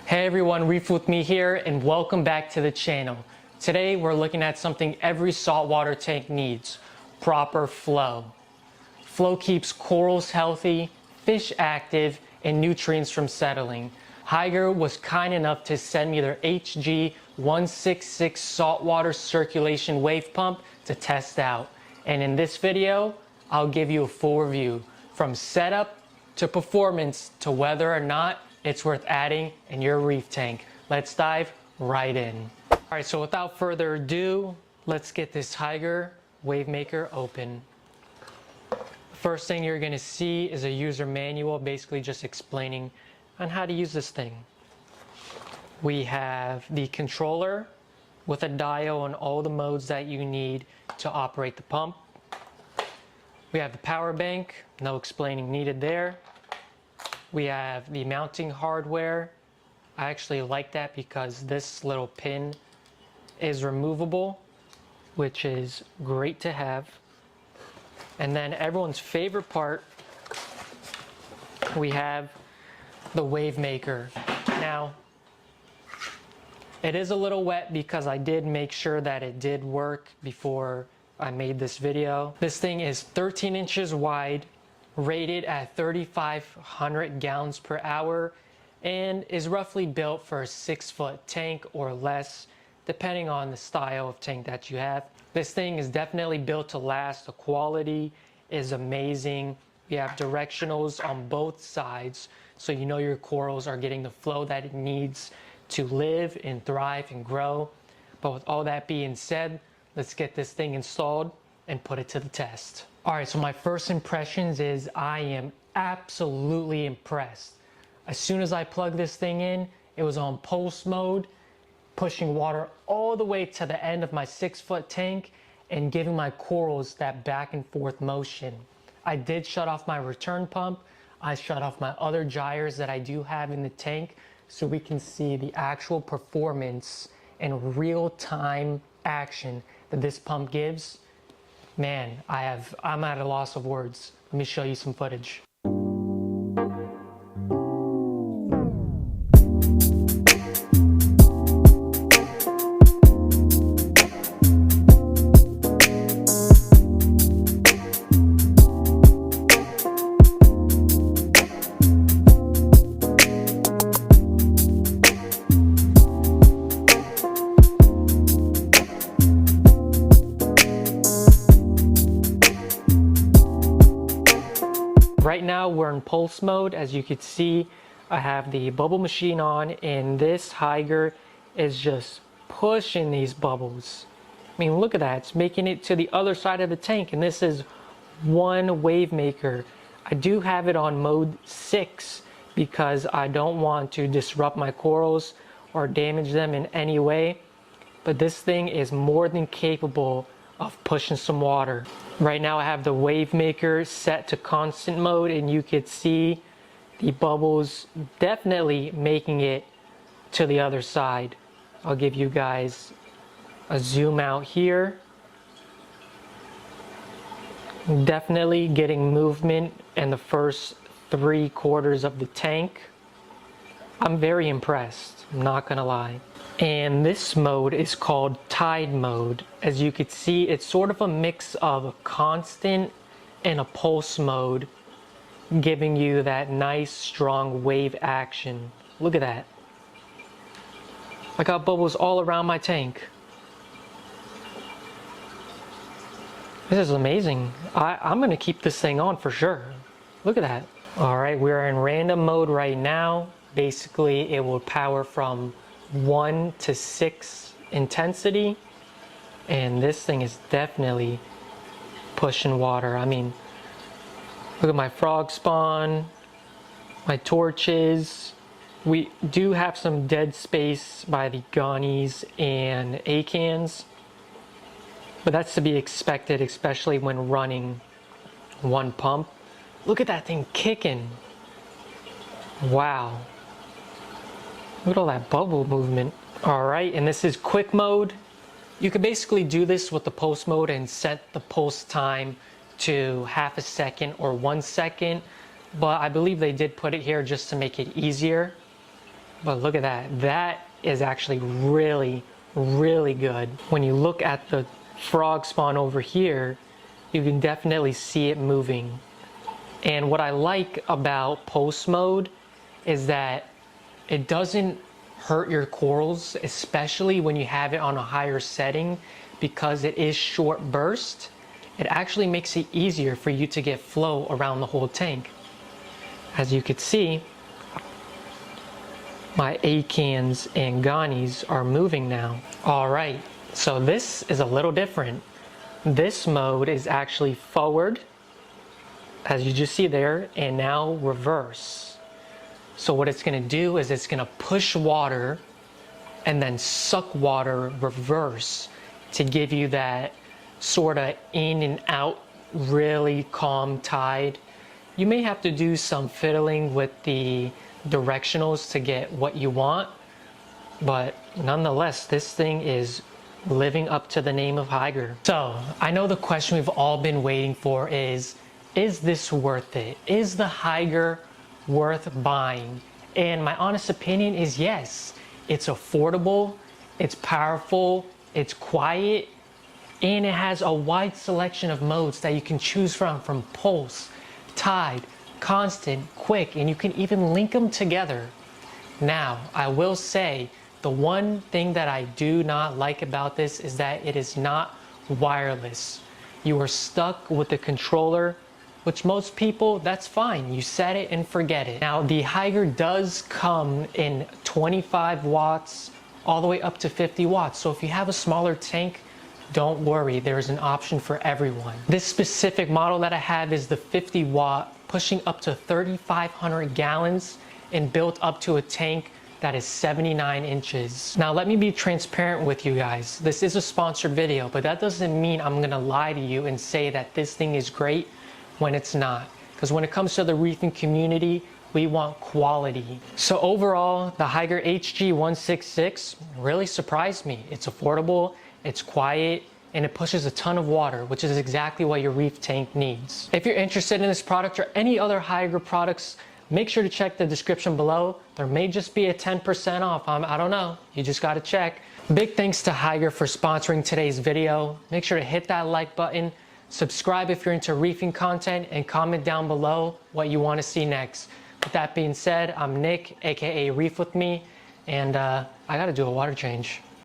Hey everyone, Reef with me here and welcome back to the channel. Today we're looking at something every saltwater tank needs: proper flow. Flow keeps corals healthy, fish active, and nutrients from settling. Hygger was kind enough to send me their HG166 saltwater circulation wave pump to test out. And in this video, I'll give you a full review from setup to performance to whether or not it's worth adding in your reef tank. Let's dive right in. All right, so without further ado, let's get this Hygger wave maker open. First thing you're gonna see is a user manual, basically just explaining on how to use this thing. We have the controller with a dial on all the modes that you need to operate the pump. We have the power bank, no explaining needed there. We have the mounting hardware. I actually like that because this little pin is removable, which is great to have. And then everyone's favorite part, we have the wave maker. Now, it is a little wet because I did make sure that it did work before I made this video. This thing is 13 inches wide, rated at 3,500 gallons per hour, and is roughly built for a 6-foot tank or less, depending on the style of tank that you have. This thing is definitely built to last. The quality is amazing. You have directionals on both sides, so you know your corals are getting the flow that it needs to live and thrive and grow. But with all that being said, let's get this thing installed and put it to the test. All right, so my first impressions is I am absolutely impressed. As soon as I plugged this thing in, it was on pulse mode, pushing water all the way to the end of my 6-foot tank and giving my corals that back and forth motion. I did shut off my return pump. I shut off my other gyres that I do have in the tank so we can see the actual performance and real-time action that this pump gives. Man, I'm at a loss of words. Let me show you some footage. Right now we're in pulse mode. As you can see, I have the bubble machine on, and this Hygger is just pushing these bubbles. I mean, look at that. It's making it to the other side of the tank, and this is one wave maker. I do have it on mode 6 because I don't want to disrupt my corals or damage them in any way. But this thing is more than capable of pushing some water. Right now I have the wave maker set to constant mode, and you could see the bubbles definitely making it to the other side. I'll give you guys a zoom out here. Definitely getting movement in the first 3/4 of the tank. I'm very impressed, I'm not gonna lie. And this mode is called tide mode. As you can see, it's sort of a mix of a constant and a pulse mode, giving you that nice strong wave action. Look at that. I got bubbles all around my tank. This is amazing. I'm gonna keep this thing on for sure. Look at that. All right, we're in random mode right now. Basically, it will power from 1 to 6 intensity, and this thing is definitely pushing water. I mean, look at my frog spawn, my torches. We do have some dead space by the gonnies and acans, but that's to be expected, especially when running one pump. Look at that thing kicking. Wow. Look at all that bubble movement. All right, and this is quick mode. You can basically do this with the pulse mode and set the pulse time to half a second or 1 second, but I believe they did put it here just to make it easier. But look at that. That is actually really, really good. When you look at the frog spawn over here, you can definitely see it moving. And what I like about post mode is that it doesn't hurt your corals, especially when you have it on a higher setting, because it is short burst. It actually makes it easier for you to get flow around the whole tank. As you can see, my acans and ganies are moving now. All right, so this is a little different. This mode is actually forward, as you just see there, and now reverse. So what it's gonna do is it's gonna push water and then suck water reverse to give you that sort of in and out, really calm tide. You may have to do some fiddling with the directionals to get what you want, but nonetheless, this thing is living up to the name of Hygger. So I know the question we've all been waiting for is this worth it? Is the Hygger worth buying? And my honest opinion is yes. It's affordable, it's powerful, it's quiet, and it has a wide selection of modes that you can choose from pulse, tide, constant, quick, and you can even link them together. Now, I will say, the one thing that I do not like about this is that it is not wireless. You are stuck with the controller, which most people, that's fine. You set it and forget it. Now, the Hygger does come in 25 watts all the way up to 50 watts. So if you have a smaller tank, don't worry, there's an option for everyone. This specific model that I have is the 50 watt, pushing up to 3,500 gallons and built up to a tank that is 79 inches. Now let me be transparent with you guys. This is a sponsored video, but that doesn't mean I'm gonna lie to you and say that this thing is great when it's not. Because when it comes to the reefing community, we want quality. So overall, the Hygger HG166 really surprised me. It's affordable, it's quiet, and it pushes a ton of water, which is exactly what your reef tank needs. If you're interested in this product or any other Hygger products, make sure to check the description below. There may just be a 10% off. I don't know. You just got to check. Big thanks to Hygger for sponsoring today's video. Make sure to hit that like button, subscribe if you're into reefing content, and comment down below what you want to see next. With that being said, I'm Nick, aka Reef With Me, and I got to do a water change.